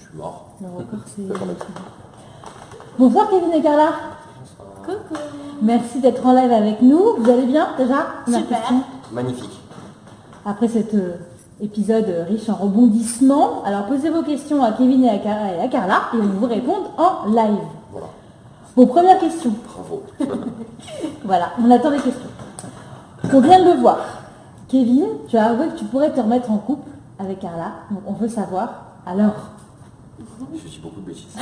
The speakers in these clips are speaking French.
Je suis mort. Le record, c'est... Bonsoir Kevin et Carla. Coucou. Merci d'être en live avec nous. Vous allez bien déjà? Super. Magnifique. Après cet épisode riche en rebondissements, alors posez vos questions à Kevin et à Carla et on vous répond en live. Voilà. Vos premières questions. Bravo. Voilà, on attend les questions. On vient de le voir. Kevin, tu as avoué que tu pourrais te remettre en couple avec Carla. Donc on veut savoir, alors. Je dis beaucoup de bêtises.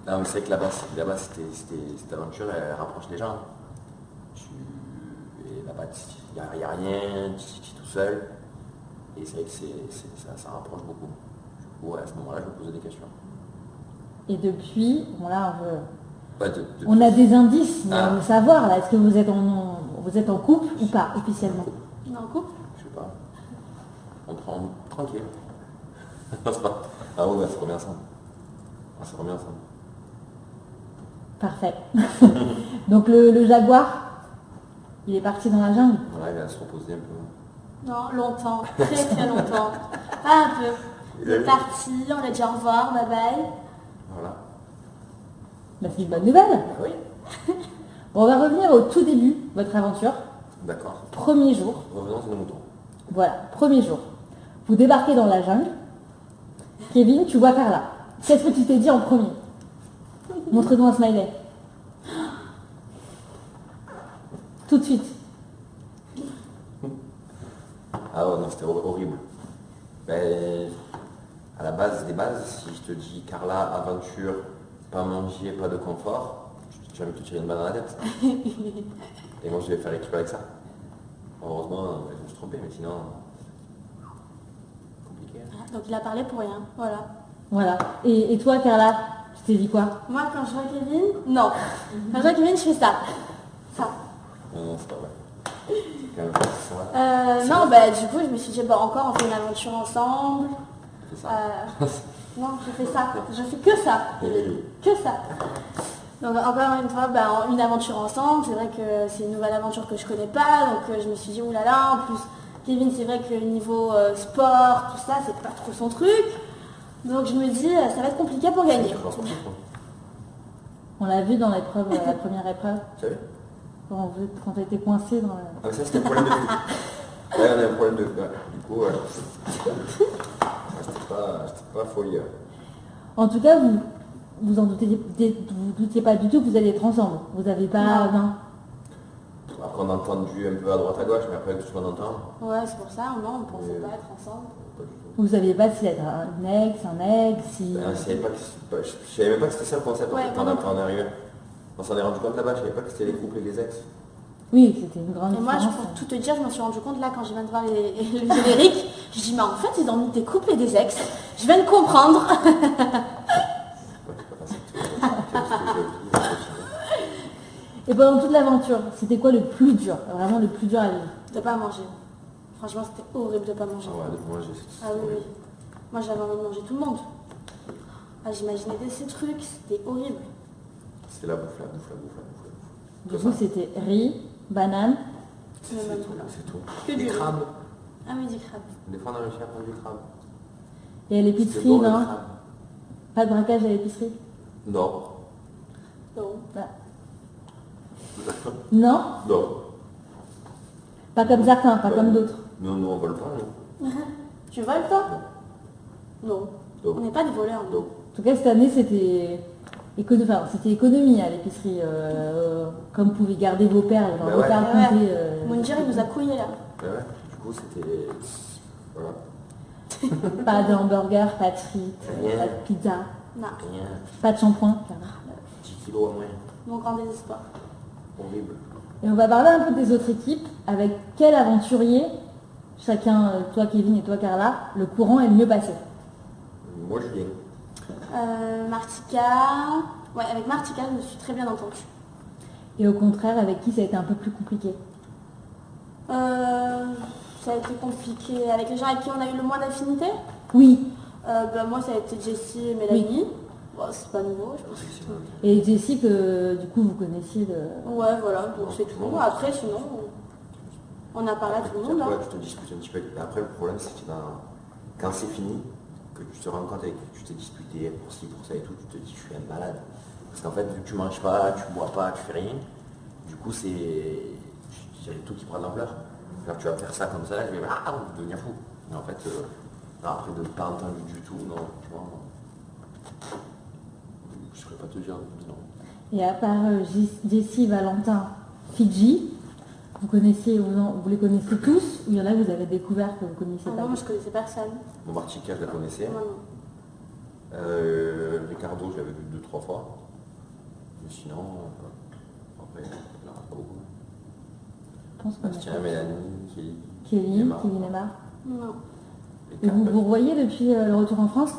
Non mais c'est vrai que là-bas cette aventure, elle rapproche les gens. Et là-bas, il n'y a rien, tu es tout seul. Et c'est vrai que ça rapproche beaucoup. Du coup, à ce moment-là, je me posais des questions. Et depuis, bon là, on veut... Bah, On a des indices, mais Ah. on veut savoir là, est-ce que vous êtes en couple ou pas officiellement? On est en couple? Je sais pas. On prend tranquille. Ah ouais, ça remet ensemble. Ça remet ensemble. Parfait. Donc le jaguar, il est parti dans la jungle. Voilà, il va se reposer un peu. Non, longtemps. Très très longtemps. Pas un peu. Il est parti, on l'a dit au revoir, bye bye. Voilà. Bah, c'est une bonne nouvelle. Ah oui. Bon, on va revenir au tout début, votre aventure. D'accord. Premier jour. Revenons sur nos moutons. Voilà, premier jour. Vous débarquez dans la jungle. Kevin, tu vois Carla. Qu'est-ce que tu t'es dit en premier? Montre-nous un smiley. Tout de suite. Ah ouais, non, c'était horrible. Ben, à la base des bases, si je te dis Carla, aventure, pas manger, pas de confort, tu vas me tirer une balle dans la tête. Et moi, je vais faire équipe avec ça. Heureusement, je me suis trompé, mais sinon, compliqué. Ah, donc il a parlé pour rien, voilà. Voilà. Et toi, Carla, tu t'es dit quoi? Moi, quand je vois Kevin, non. Quand je vois Kevin, je fais ça. Ça. Non, c'est pas vrai. C'est quand même ça. Non, bah du coup, je me suis dit, bah encore, on fait une aventure ensemble. C'est ça. Non, je fais ça. Je fais que ça. Que ça. Donc encore une fois, bah, une aventure ensemble. C'est vrai que c'est une nouvelle aventure que je connais pas. Donc je me suis dit, oulala, en plus, Kevin, c'est vrai que niveau sport, tout ça, c'est pas trop son truc. Donc je me dis, ça va être compliqué pour gagner. On l'a vu dans l'épreuve, la première épreuve, Tu savais? quand tu étais coincé dans la... Ah, mais ça, c'était un problème de flux. Ouais, on a un problème de flux. Du coup, c'était pas folie. En tout cas, vous doutiez pas du tout que vous alliez être ensemble. Vous n'avez pas... Non. Après, on a entendu un peu à droite à gauche, mais après, tout ce qu'on entend, Ouais, c'est pour ça, non, on pensait pas être ensemble. pas du tout. Vous saviez pas si être un ex, si... Ben, je savais même pas que c'était ça le concept, Ouais, en fait, quand on est arrivé. On s'en est rendu compte là-bas, je savais pas que c'était les couples et les ex. Oui, c'était une grande Et moi, différence. pour tout te dire, je me suis rendu compte là quand je viens de voir le générique, je dis mais en fait ils ont mis des couples et des ex. Je viens de comprendre. Ouais, c'est pas facile. Et pendant toute l'aventure, c'était quoi le plus dur? Vraiment le plus dur à vivre? De pas manger. Franchement, c'était horrible de pas manger. Ah ouais, depuis moi, j'ai... Ah oui, oui. Moi j'avais envie de manger tout le monde. Ah, j'imaginais ces trucs, c'était horrible. C'était la bouffe. Du coup, c'était riz, banane. C'est tout. Que Des du riz. crabes. Ah oui, du crabe. Des fois, on a réussi à prendre du crabe. Et à C'était l'épicerie, bon, le non? crabe. Pas de braquage à l'épicerie? Non. Non. Bah. Non? Non. Pas comme certains, pas comme d'autres. Non, on vole pas, non. Tu voles toi? Non. Non. On n'est pas des voleurs. Non. En tout cas, cette année, c'était économie à l'épicerie. Comme vous pouvez garder vos perles. Bah vos ouais. perles Ouais. comptées, Moundir, il nous a couillés là. Ouais, du coup, c'était... Voilà. pas de hamburger, pas de frites, Rien. pas de pizza, Non. Rien. pas de shampoing. 10 kilos au moins. Mon grand désespoir. Horrible. Et on va parler un peu des autres équipes. Avec quel aventurier, chacun, toi Kevin et toi Carla, le courant est le mieux passé? Moi, Julien. Martika. Ouais, avec Martika, je me suis très bien entendue. Et au contraire, avec qui ça a été un peu plus compliqué? Ça a été compliqué. Avec les gens avec qui on a eu le moins d'affinité, Oui. moi ça a été Jessie et Mélanie. Bon, c'est pas nouveau, je pense. Et Jessie, que du coup vous connaissiez de... Ouais, voilà, donc c'est tout. Après, sinon, on a parlé à tout le monde. Après, Hein. tu te disputes un petit peu. Après, le problème, c'est que quand c'est fini, que tu te rends compte et que tu t'es disputé pour ci, pour ça et tout, tu te dis je suis un malade. Parce qu'en fait, vu que tu manges pas, tu bois pas, tu fais rien, du coup j'ai tout qui prend de l'ampleur. Alors tu vas faire ça comme ça, je vais devenir fou. Mais en fait, non, après de ne pas entendu du tout, non, tu vois. Je ne saurais pas te dire, non. Et à part Jessie, Valentin, Fidji, vous les connaissez tous ou il y en a que vous avez découvert que vous ne connaissiez pas? Non, moi je connaissais personne. Bon, Martika, je la connaissais. Non, Ricardo, je l'avais vu 2-3 fois. Mais sinon, après, il en reste pas beaucoup. Je pense qu'on Bastien, Mélanie, Kelly, Neymar. non. Et vous revoyez depuis le retour en France?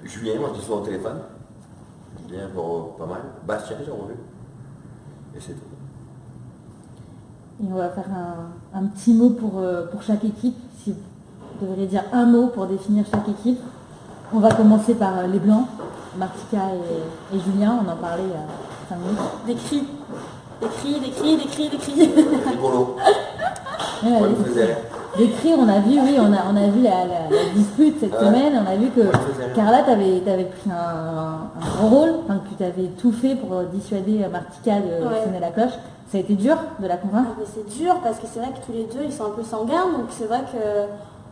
Julien, moi je dis souvent au téléphone. Julien, pas mal. Bastien, j'ai revu. Et c'est tout. Et on va faire un petit mot pour chaque équipe. Si vous devriez dire un mot pour définir chaque équipe. On va commencer par les Blancs, Martika et Julien. On en parlait il y a 5 minutes. Des cris. Des cris, des cris, des cris, des cris. Rigolo. Ouais, Moi, je faisais. des cris, on a vu, oui, on a vu la dispute cette semaine. On a vu que Carla, t'avais pris un grand rôle, enfin, que tu avais tout fait pour dissuader Martika de sonner la cloche. Ça a été dur de la convaincre? Mais c'est dur parce que c'est vrai que tous les deux ils sont un peu sanguins, donc c'est vrai que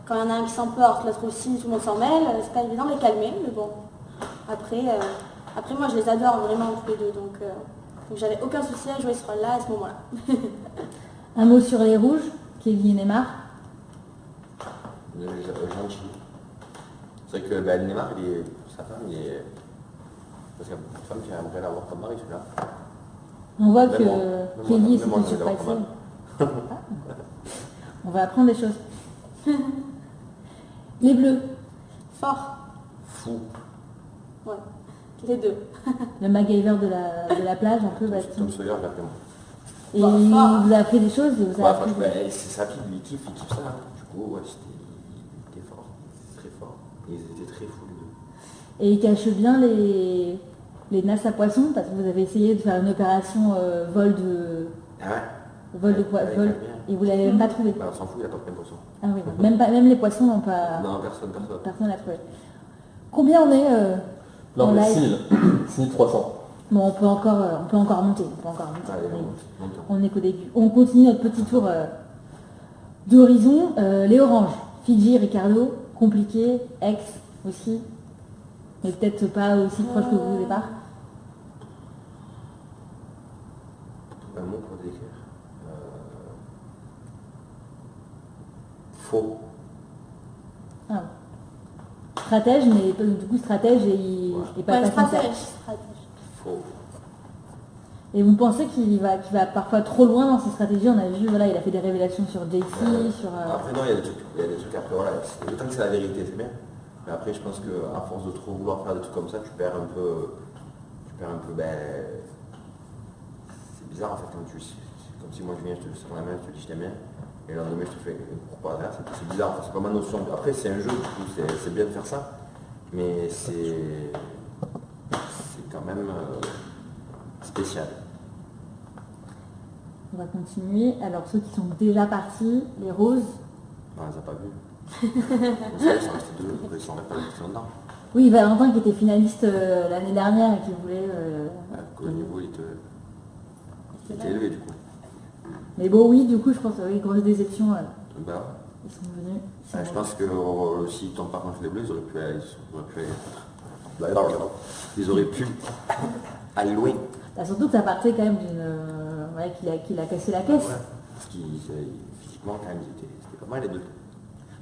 quand il y en a un qui s'emporte, l'autre aussi, tout le monde s'en mêle, c'est pas évident de les calmer, mais bon. Après moi je les adore vraiment tous les deux, donc j'avais aucun souci à jouer ce rôle-là à ce moment-là. Un mot sur les rouges, Kevin et Neymar. Gentil. C'est vrai que Neymar, sa femme, il est. Parce qu'il y a beaucoup de femmes qui aimeraient l'avoir comme mari, celui-là. On voit Même que moi, Kelly même moi, s'est je vais l'avoir surpassée. pas On va apprendre des choses. Les bleus, Fort. Fou. Ouais. Les deux. le MacGyver de la plage, un peu Bastien. Tom Sawyer, je l'appelle moi. Et Fort. il vous a appris des choses, il vous a Ouais, appris franchement, c'est sa vie, il kiffe ça. Du coup, ouais, il était fort. Très fort. Ils étaient très fous, les deux. Et il cache bien les nasses à poissons, parce que vous avez essayé de faire une opération vol de Ah ouais. vol de poisson, Ouais, et vous l'avez même pas trouvé. Bah, on s'en fout, il n'y a pas plein de poissons. Ah oui, même les poissons n'ont pas. Non, personne. Personne l'a trouvé. Combien on est Non, en mais live 6300. Bon, on peut encore monter. Allez, montons. On est qu'au début. On continue notre petit tour d'horizon. Les oranges, Fidji, Ricardo, compliqué, ex aussi, mais peut-être pas aussi proche que vous au départ. Un mot pour décrire. Faux. Ah. Stratège, mais du coup stratège et pas Ouais, sincère. stratège. Faux. Et vous pensez qu'il va parfois trop loin dans ses stratégies? On a vu, voilà, il a fait des révélations sur JC, sur... Après, non, il y a des trucs après, voilà. Le temps que c'est la vérité, c'est bien. Mais après, je pense qu'à force de trop vouloir faire des trucs comme ça, tu perds un peu, c'est bizarre en fait, quand c'est comme si moi je viens, je te serre la main, je te dis je t'aime bien, et le lendemain je te fais pourquoi derrière, c'est bizarre, en fait, c'est pas ma notion. Après, c'est un jeu, du coup, c'est bien de faire ça, mais c'est quand même spécial. On va continuer. Alors ceux qui sont déjà partis, les roses. Non, elle les a pas vus. Vous savez, ils sont restés deux, ils sont pas restés longtemps. Oui, Valentin qui était finaliste l'année dernière et qui voulait... Au niveau, il était élevé du coup. Mais bon, oui, du coup, je pense, oui, grosse déception. Bah, Ils sont venus. je pense que s'ils tombent pas contre les bleus, ils auraient pu aller. Ils auraient pu aller loin. Bah, surtout que ça partait quand même d'une... ouais, qu'il a cassé la caisse. Ouais. Parce physiquement, quand même, c'était pas mal les deux.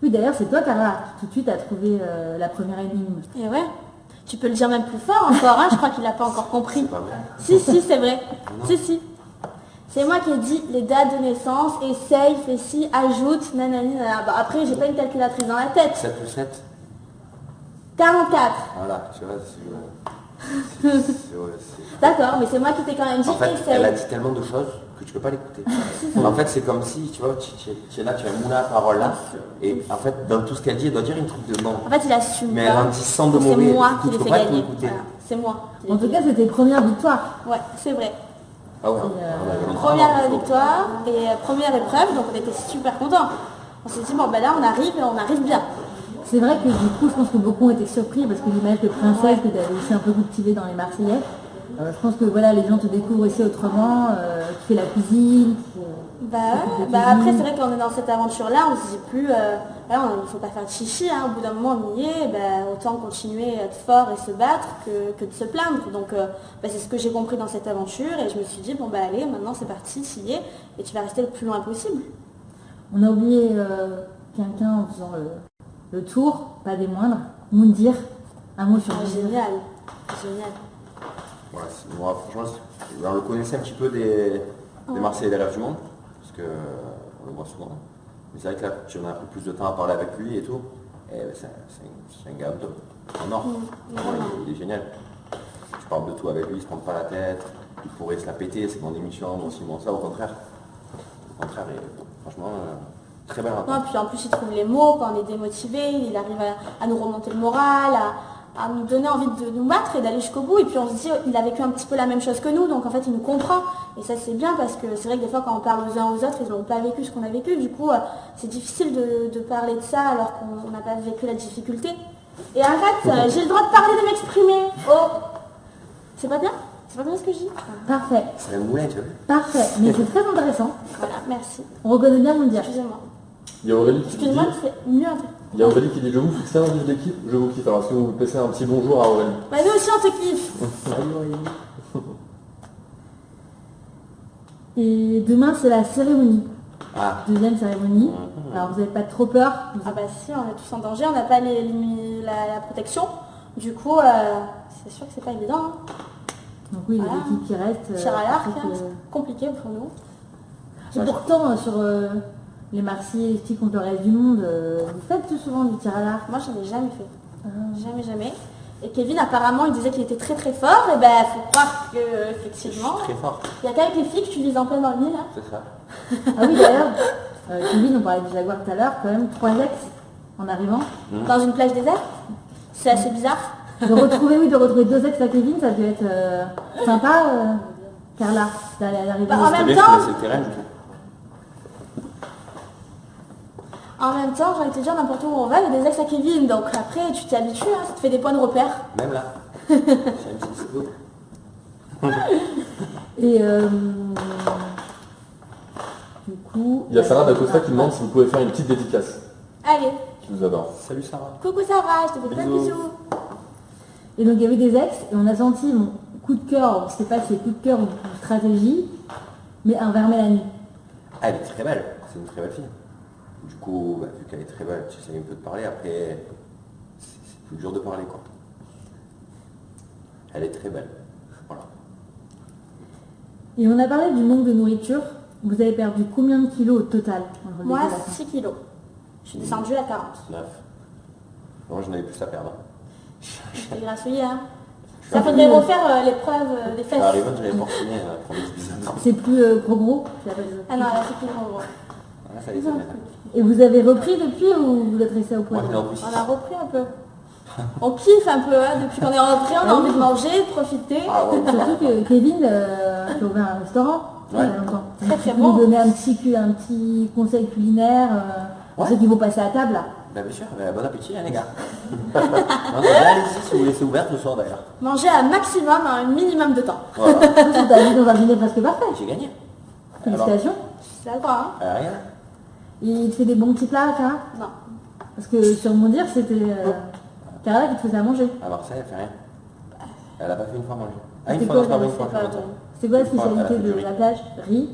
Oui, d'ailleurs, c'est toi, Carla, qui tout de suite a trouvé la première énigme. Et ouais. Tu peux le dire même plus fort encore, hein, je crois qu'il n'a pas encore compris. C'est pas vrai. Si, c'est vrai. Non. Si. C'est moi qui ai dit les dates de naissance, essaye, fais ci, ajoute, nanani, nanana. Bon, après, j'ai pas une calculatrice dans la tête. 7 plus 7. 44. Voilà, tu vois, c'est. D'accord, mais c'est moi qui t'ai quand même dit En fait, essaye. elle a dit tellement de choses que tu peux pas l'écouter. En fait, c'est comme si, tu vois, tu es là, tu as un moulin à parole là, et en fait, dans tout ce qu'elle dit, elle doit dire une truc de non. En fait, il assume Mais pas. elle en dit 100 de C'est mauvais. moi Du coup, qui tu l'ai peux fait pas tout gagner. écouter. Voilà, c'est moi. qui l'ai En tout fait cas, c'était première victoire. gagner. Ouais, c'est vrai. Ah ouais. Première victoire et première épreuve, donc on était super contents. On s'est dit, bon ben là on arrive et on arrive bien. c'est vrai que du coup, je pense que beaucoup ont été surpris parce que l'image de princesse que tu avais aussi un peu cultivée dans les Marseillais, je pense que voilà, les gens te découvrent aussi autrement, tu fais la cuisine. Après, c'est vrai qu'on est dans cette aventure-là, on se dit plus, il ne faut pas faire de chichi, hein, au bout d'un moment on y est, autant continuer à être fort et se battre que de se plaindre. Donc c'est ce que j'ai compris dans cette aventure et je me suis dit, bon allez, maintenant c'est parti, t'y y es, et tu vas rester le plus loin possible. On a oublié quelqu'un en faisant le tour, pas des moindres, Moundir, un mot sur Moundir. Génial. Ouais, moi, franchement, on le connaissait un petit peu des Marseillais et des rêves du monde, parce qu'on le voit souvent. Mais c'est vrai que là, on a pris plus de temps à parler avec lui et tout. Et c'est un gars en or. Il est génial. Tu parles de tout avec lui, il se prend pas la tête. Il pourrait se la péter, c'est mon émission, moi aussi, moi ça, au contraire. Au contraire, et, franchement, très belle rencontre. Puis en plus, il trouve les mots quand on est démotivé, il arrive à nous remonter le moral, à nous donner envie de nous battre et d'aller jusqu'au bout. Et puis on se dit, il a vécu un petit peu la même chose que nous, donc en fait il nous comprend. Et ça c'est bien parce que c'est vrai que des fois quand on parle aux uns aux autres, ils n'ont pas vécu ce qu'on a vécu. Du coup, c'est difficile de parler de ça alors qu'on n'a pas vécu la difficulté. Et arrête, j'ai le droit de parler, de m'exprimer. Oh, c'est pas bien? C'est pas bien ce que je dis? Parfait. C'est un moulin, tu vois. Parfait, mais c'est très intéressant. Voilà, merci. On reconnaît bien Moundir. Excusez-moi. Il y a Aurélie qui dit, Excuse-moi, c'est mieux un peu. il y a Aurélie qui dit, je vous fixe un vive l'équipe, je vous kiffe. Alors est-ce que vous passez un petit bonjour à Aurélie? Nous aussi on te kiffe. Et demain c'est la cérémonie. Ah. Deuxième cérémonie. Alors vous n'avez pas trop peur? Si, on est tous en danger, on n'a pas la protection. Du coup, c'est sûr que c'est pas évident. Hein. Donc oui, Voilà. les équipes qui restent. Tir à l'arc, c'est c'est compliqué pour nous. Et pourtant, sur les Marseillais, les contre le reste du monde, vous faites tout souvent du tir à l'arc. Moi, j'en ai jamais fait. Jamais. Et Kevin, apparemment, il disait qu'il était très très fort. Et faut croire que effectivement, Très fort. il y a qu'avec les filles que tu vises en plein dans le mille. Hein. C'est ça. Ah oui, d'ailleurs, Kevin, on parlait du Jaguar tout à l'heure, quand même 3 ex en arrivant. Dans une plage déserte. C'est assez bizarre. De retrouver 2 ex à Kevin, ça peut être sympa, Carla, d'arriver. En même C'est temps, c'est le terrain, du coup. En même temps, j'ai envie de te dire, n'importe où on va, il y a des ex à Kevin. Donc après, tu t'y habitues, hein, ça te fait des points de repère. Même là. J'ai un petit scoop. Et du coup... Il y a Sarah d'Acosta qui demande si vous pouvez faire une petite dédicace. Allez, Qui vous adore. Salut Sarah. coucou Sarah, je te fais plein de Bisous. bisous. Et donc il y avait des ex, et on a senti mon coup de cœur, je ne sais pas si c'est coup de cœur ou stratégie, mais envers Mélanie. Ah, elle est très belle. C'est une très belle fille. Du coup, vu qu'elle est très belle, tu essayes un peu de parler. Après, c'est plus dur de parler, quoi. Elle est très belle. Voilà. Et on a parlé du manque de nourriture. Vous avez perdu combien de kilos au total? Moi, 6 kilos. Je suis descendue à 40. 9. Moi, j'en avais plus à perdre. Je t'ai grassouillé, hein. Ça faudrait refaire l'épreuve des Je fesses. suis arrivé, j'avais portionné pour les épisodes. C'est plus gros. Ah non, là, c'est plus gros. Ah, ça y est, c'est bien. Et vous avez repris depuis ou vous êtes resté au point? Moi, je l'ai repris. On a repris un peu. On kiffe un peu, hein. Depuis qu'on est rentré, on a envie de manger, de profiter. Ah ouais. Surtout que Kevin qui a ouvert un restaurant il y a longtemps. Très, très Vous bon. nous donnez un petit conseil culinaire pour ceux qui vont passer à table là. Bien sûr, bon appétit, hein, les gars. Non, allez-y, si vous laissez ouvert ce soir d'ailleurs. Manger un maximum, un minimum de temps. Voilà. Tu as vu dans un dîner presque parfait. J'ai gagné. Félicitations. C'est à toi, hein. Rien. Il te fait des bons petits plats, Cara? Non. Parce que sur mon dire, c'était Cara qui te faisait à manger. À Marseille, elle fait rien. Elle a pas fait une fois manger. Ah, une C'est fois, quoi, non, c'est pas là, une fois, c'est pas je vrai. C'est quoi la Une fois, elle a spécialité fait du de riz. la plage? Riz.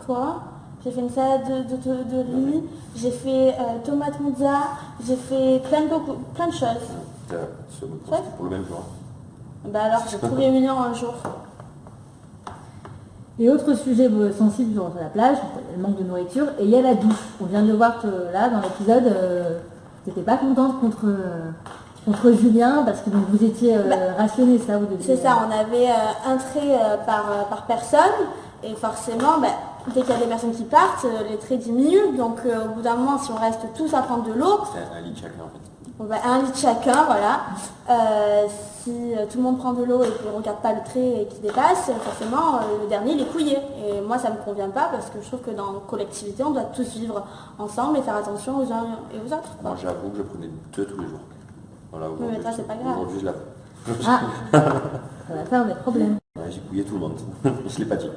Quoi? J'ai fait une salade de riz, j'ai fait tomate mozza, j'ai fait plein de choses. C'est pour le même jour. Bah alors, j'ai tout réuni en un jour. Et autre sujet sensible sur la plage, le manque de nourriture, et il y a la douche. On vient de le voir là dans l'épisode, t'étais pas contente contre Julien parce que donc, vous étiez rationné, ça vous deviez... C'est ça, on avait un trait par personne, et forcément, dès qu'il y a des personnes qui partent, les traits diminuent, donc au bout d'un moment, si on reste tous à prendre de l'eau, C'est un lit chacun en fait. Bon, bah, 1 litre chacun, voilà. Si tout le monde prend de l'eau et qu'il ne regarde pas le trait et qu'il dépasse, forcément, le dernier, il est couillé. Et moi, ça ne me convient pas parce que je trouve que dans une collectivité, on doit tous vivre ensemble et faire attention aux uns et aux autres. Moi, j'avoue que je prenais 2 tous les jours. Voilà, Mais ça, c'est pas grave. Aujourd'hui, je l'avoue. Ah, ça va faire des problèmes. Ouais, j'ai couillé tout le monde. Je l'ai pas dit.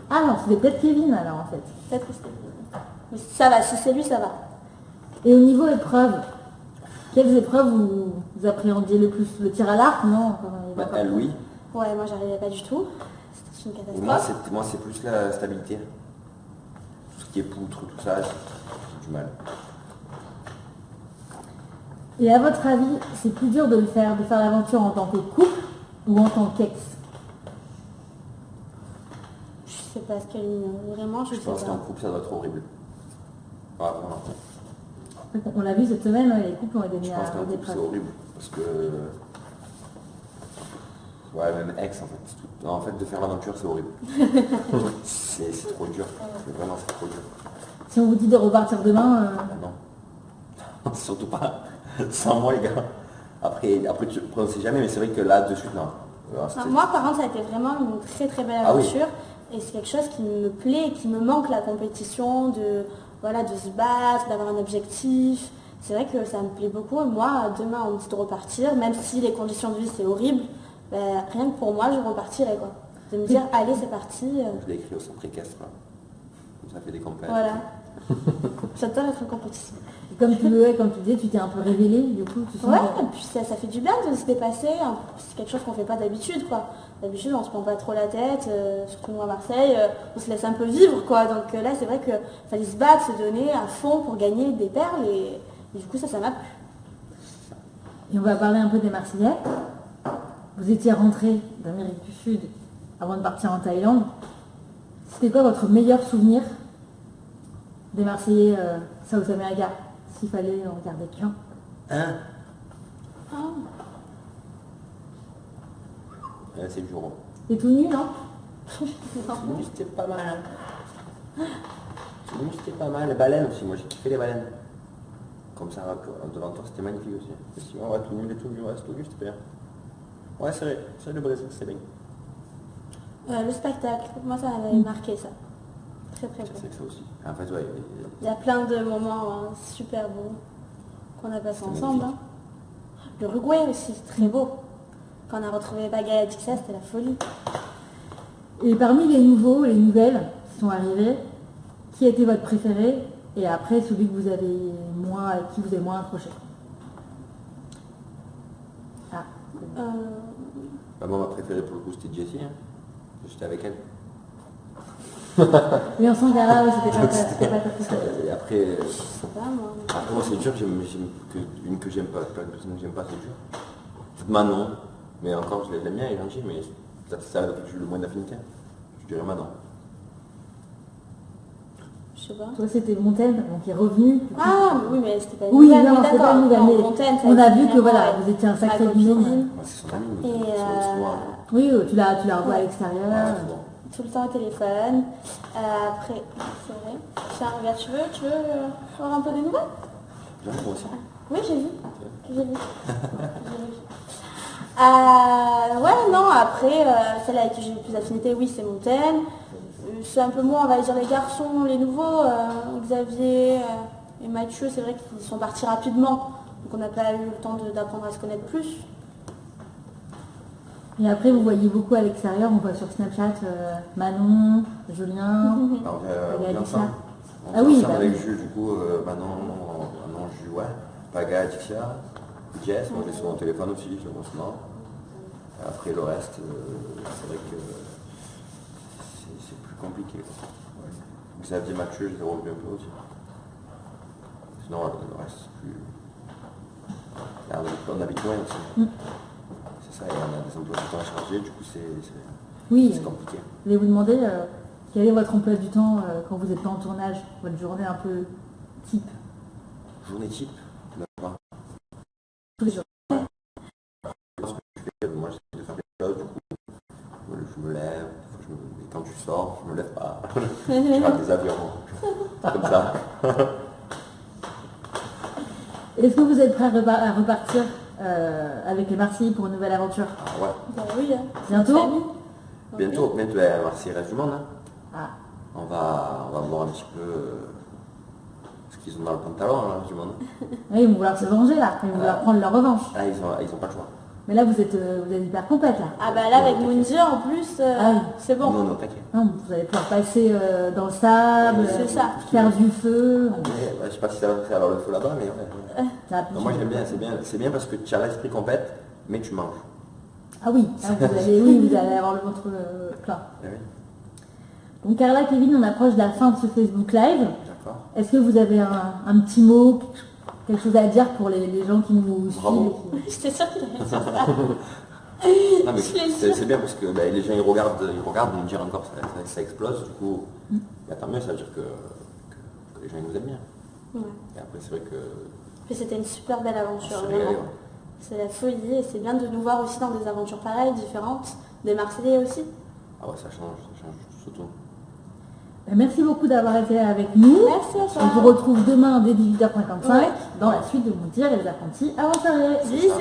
Ah non, c'était peut-être Kevin alors en fait. Peut-être que c'était... Mais ça va, si c'est lui, ça va. Et au niveau épreuve, quelles épreuves vous appréhendiez le plus? Le tir à l'arc, non? Elle, oui. Ouais, moi, j'arrivais pas du tout. C'était une Et catastrophe. moi, c'est plus la stabilité. Tout ce qui est poutre, tout ça, j'ai du mal. Et à votre avis, c'est plus dur de faire l'aventure en tant que couple ou en tant qu'ex? Je sais pas ce qu'elle vraiment, je sais pense pas. qu'en couple, ça doit être horrible. Ouais, vraiment. On l'a vu cette semaine, ouais, les couples ont été mis Je pense à qu'en rude couple, c'est épreuve. horrible. Parce que... Ouais, même ex, en fait. En fait, de faire l'aventure, c'est horrible. c'est trop dur. Vraiment, c'est trop dur. Si on vous dit de repartir demain, Non. Surtout pas. Sans moi, les gars. Après on sait jamais, mais c'est vrai que là, de suite, non. Moi, par contre, ça a été vraiment une très très belle Ah oui. aventure. Et c'est quelque chose qui me plaît, qui me manque, la compétition, de se battre, d'avoir un objectif. C'est vrai que ça me plaît beaucoup. Et moi, demain, on me dit de repartir, même si les conditions de vie, c'est horrible, ben, rien que pour moi, je repartirais, quoi. De me dire, allez, c'est parti. Je l'ai écrit au centre équestre, là. Ça fait des compètes. Voilà. J'adore être en compétition. et comme tu disais, tu t'es un peu révélé, du coup, tu sens Ouais, que- et puis ça fait du bien de se dépasser. C'est quelque chose qu'on fait pas d'habitude, quoi. D'habitude, on se prend pas trop la tête, surtout nous à Marseille, on se laisse un peu vivre, quoi. Donc là, c'est vrai qu'il fallait se battre, se donner à fond pour gagner des perles, et du coup, ça m'a plu. Et on va parler un peu des Marseillais. Vous étiez rentré d'Amérique du Sud avant de partir en Thaïlande. C'était quoi votre meilleur souvenir des Marseillais South America? S'il fallait en regarder qu'un. Hein Ah. C'est le jour. T'es tout nu, non? Celui, c'était pas mal. Hein. Celui, c'était pas mal. Les baleines aussi, moi j'ai kiffé les baleines. Comme ça, devant toi, c'était magnifique aussi. Effectivement, ouais, tout nul et tout nu, ouais, c'est tout nu, c'était bien. Ouais, c'est vrai, le Brésil, c'est bien. Le spectacle, moi, ça m'avait marqué, ça. Très très beau. C'est que ça aussi. En fait, ouais. Il y a plein de moments super beaux qu'on a passés ensemble. Hein. L'Uruguay aussi, très beau. Quand on a retrouvé Bagaya Dixa, c'était la folie. Et parmi les nouveaux, les nouvelles qui sont arrivées, qui a été votre préféré? Et après, celui que vous avez moins, avec qui vous avez moins accroché? Ah. Bah, moi, ma préférée pour le coup, c'était Jessie. Hein. J'étais avec elle. Oui, en Sangara, oui, c'était pas ta préférée. Et après, Je sais pas, moi. moi c'est dur, une que j'aime pas, une personne que j'aime pas, c'est dur. Manon, mais encore, je l'aime bien, elle est gentille, mais ça avec qui j'ai le moins d'affinité. Je dirais Manon. Je sais pas. Toi, c'était Montaigne, donc il est revenu. Ah, oui, mais c'était pas une Oui, nouvelle, non, mais c'est pas d'accord. une nouvelle, Non, mais Montaigne, ça on a été vu que vraiment, voilà, ouais, vous étiez un ma sacré copine. binôme. Moi, c'est son ami, mais Et c'est l'histoire. Oui, tu l'as revu à l'extérieur. Ouais, c'est bon. tout le temps au téléphone. Après, c'est vrai. Tiens, regarde, tu veux avoir un peu des nouvelles? Moi aussi. Oui, j'ai vu. J'ai vu. Ouais, non, après, celle avec qui j'ai le plus d'affinité, oui, c'est Montaigne. C'est un peu moins, on va dire, les garçons, les nouveaux, Xavier et Mathieu, c'est vrai qu'ils sont partis rapidement. Donc on n'a pas eu le temps d'apprendre à se connaître plus. Et après, vous voyez beaucoup à l'extérieur, on voit sur Snapchat Manon, Julien. Alors, on Paga vient Dixia. ensemble. On Ah vient oui, ensemble bah avec oui. Jules, du coup, Manon, Jules, ouais. Paga, Dixia, Jess, moi je l'ai sur mon téléphone aussi, je le vois souvent. Après le reste, c'est vrai que c'est plus compliqué. Ouais. Xavier Mathieu, je les ai revus un peu aussi. Sinon, le reste, c'est plus... Là, on habite loin aussi. C'est ça, et on a des emplois du temps à charger, du coup Oui, c'est compliqué. je vais vous demander quel est votre emploi du temps quand vous n'êtes pas en tournage, votre journée un peu type. Journée type, d'accord. Tous les jours. Moi j'essaie de faire des choses, du coup, je me lève, et quand tu sors, je me lève pas. Je rate des avions, comme ça. Est-ce que vous êtes prêts à repartir avec les Marseillais pour une nouvelle aventure? Ouais. Bah oui, hein. Bientôt? Bientôt, Marseille reste du monde. Hein. Ah. On va voir un petit peu ce qu'ils ont dans le pantalon, là, du monde. Oui, ils vont vouloir se venger là, ils vont vouloir prendre leur revanche. Ah, ils ont pas le choix. Mais là, vous êtes hyper complète là. Ah bah là, avec Moundir, en plus, oui. c'est bon. Non, t'inquiète. Non, vous allez pouvoir passer dans le sable, C'est ça. faire du feu. Je sais pas si ça va faire le feu là-bas, mais ouais. Ça, Moi j'aime bien, c'est bien parce que tu as l'esprit compète, mais tu manges. Ah oui, vous allez avoir le ventre plein. Ah oui. Donc Carla, Kevin, on approche de la fin de ce Facebook Live. D'accord. Est-ce que vous avez un petit mot, quelque chose à dire pour les gens qui nous Bravo. suivent? J'étais sûre qu'il allait dire ça. Non mais c'est bien parce que les gens ils regardent, ils me disent encore ça explose, du coup, tant mieux, ça veut dire que les gens ils nous aiment bien. Ouais. Et après c'est vrai que Puis c'était une super belle aventure, c'est régalé, vraiment. ouais. C'est la folie et c'est bien de nous voir aussi dans des aventures pareilles, différentes, des Marseillais aussi. Ah ouais, ça change surtout. Merci beaucoup d'avoir été avec nous. Merci à toi. On vous retrouve demain dès 18h55 Ouais. dans la suite de Moundir et les apprentis aventuriers. Bisous.